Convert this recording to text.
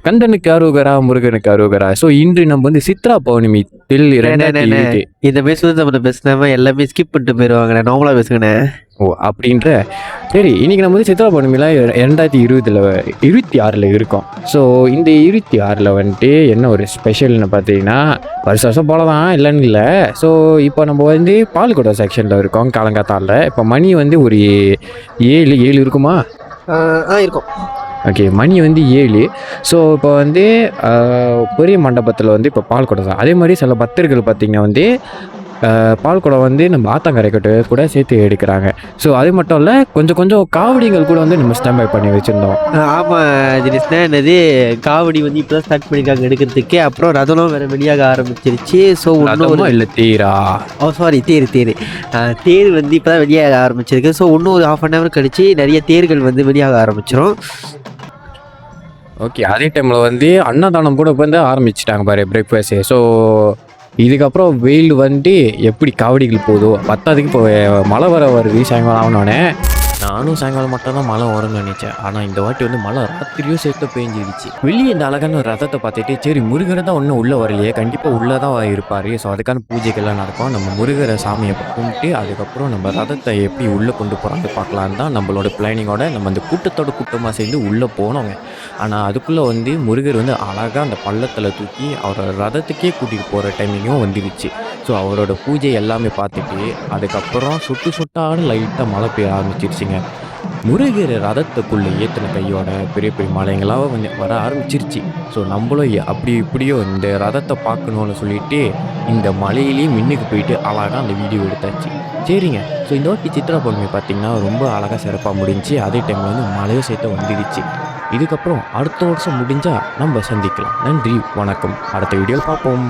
கந்தனுக்கு அரோகரா, முருகனுக்கு அரோகரா. ஸோ இன்று நம்ம வந்து சித்ரா பௌர்ணமி டில் அண்ணே, அண்ணே, அண்ணே, 2020. இந்த மாதிரி சுதந்திர பேசினாம எல்லாமே ஸ்கிப் பண்ணிட்டு போயிடுவாங்கண்ணே. நார்மலா பேசுங்கண்ணே. ஓ அப்படின்ற சரி, இன்னைக்கு நம்ம வந்து சித்ரா பௌர்ணமியில் 2026 இருக்கோம். ஸோ இந்த 26 வந்துட்டு என்ன ஒரு ஸ்பெஷல்னு பார்த்தீங்கன்னா, வருஷம் போல தான் இல்லைன்னு இல்லை. ஸோ இப்போ நம்ம வந்து பால்குடம் செக்ஷனில் இருக்கோம் காலங்காத்தாலில். இப்போ மணி வந்து ஒரு 7 இருக்குமா? இருக்கும். ஓகே, மணி வந்து 7. ஸோ இப்போ வந்து பெரிய மண்டபத்தில் வந்து இப்போ பால்குடம் தான். அதே மாதிரி சில பக்தர்கள் பார்த்திங்கன்னா வந்து பால்குடம் வந்து நம்ம ஆத்தங்கரைக்கட்டு கூட சேர்த்து எடுக்கிறாங்க. ஸோ அது மட்டும் இல்லை, கொஞ்சம் கொஞ்சம் காவடிகள் கூட வந்து நம்ம ஸ்டாண்ட் பை பண்ணி வச்சுருந்தோம். ஆமாம் தினேஷ்னா, என்னது காவடி வந்து இப்போ தான் ஸ்டார்ட் பண்ணியிருக்காங்க எடுக்கிறதுக்கு. அப்புறம் ரதனம் வேறு வெளியாக ஆரம்பிச்சிருச்சு. ஸோ இன்னும் இல்லை தேரா, சாரி தேர் வந்து இப்போ தான் வெளியாக ஆரம்பிச்சிருக்கு. ஸோ இன்னும் ஒரு 1/2 hour கழிச்சு நிறைய தேர்கள் வந்து வெளியாக ஆரம்பிச்சிடும். ஓகே, அதே டைமில் வந்து அன்னதானம் கூட இப்போ வந்து ஆரம்பிச்சிட்டாங்க பாரு, பிரேக்ஃபாஸ்ட்டு. ஸோ இதுக்கப்புறம் வெயில் வந்து எப்படி காவடிகள் போதோ பத்தாதுக்கு இப்போ மழை வருது சாயங்காலம் ஆகணுன்னே. நானும் சாயங்காலம் மட்டும் தான் மழை வரும்னு நினச்சேன். ஆனால் இந்த வாட்டி வந்து மழை ராத்திரியும் சேர்த்து பேஞ்சிருச்சு. வெளியே இந்த அழகான ஒரு ரதத்தை பார்த்துட்டு சரி, முருகரை தான் ஒன்றும் உள்ளே வரலையே, கண்டிப்பாக உள்ளே தான் இருப்பார். ஸோ அதுக்கான பூஜைகள்லாம் நடக்கும். நம்ம முருகரை சாமியை கும்பிட்டு அதுக்கப்புறம் நம்ம ரதத்தை எப்படி உள்ளே கொண்டு போகிறாங்க பார்க்கலான்னு தான் நம்மளோட பிளானிங்கோட நம்ம அந்த கூட்டமாக சேர்ந்து உள்ளே போனோங்க. ஆனால் அதுக்குள்ளே வந்து முருகர் வந்து அழகாக அந்த பள்ளத்தில் தூக்கி அவரோட ரதத்துக்கே கூட்டிகிட்டு போகிற டைமிங்கும் வந்துடுச்சு. ஸோ அவரோட பூஜை எல்லாமே பார்த்துட்டு அதுக்கப்புறம் சுட்டான லைட்டாக மழை பெய்ய ஆரம்பிச்சிருச்சுங்க. முருகர் ரதத்துக்குள்ளே ஏற்றின கையோட பெரிய பெரிய மலைங்களாக வந்து வர ஆரம்பிச்சிருச்சு. ஸோ நம்மளும் அப்படி இப்படியோ இந்த ரதத்தை பார்க்கணுன்னு சொல்லிட்டு இந்த மலையிலேயே மின்னுக்கு போயிட்டு அழகாக அந்த வீடியோ எடுத்தாச்சு. சரிங்க. ஸோ இந்த வாட்டி சித்ரா பௌர்ணமி பார்த்திங்கன்னா ரொம்ப அழகாக சிறப்பாக முடிஞ்சு. அதே டைமில் வந்து மழையும் சேர்த்து வந்துடுச்சு. இதுக்கப்புறம் அடுத்த வருஷம் முடிஞ்சால் நம்ம சந்திக்கலாம். நன்றி, வணக்கம். அடுத்த வீடியோவில் பார்ப்போம்.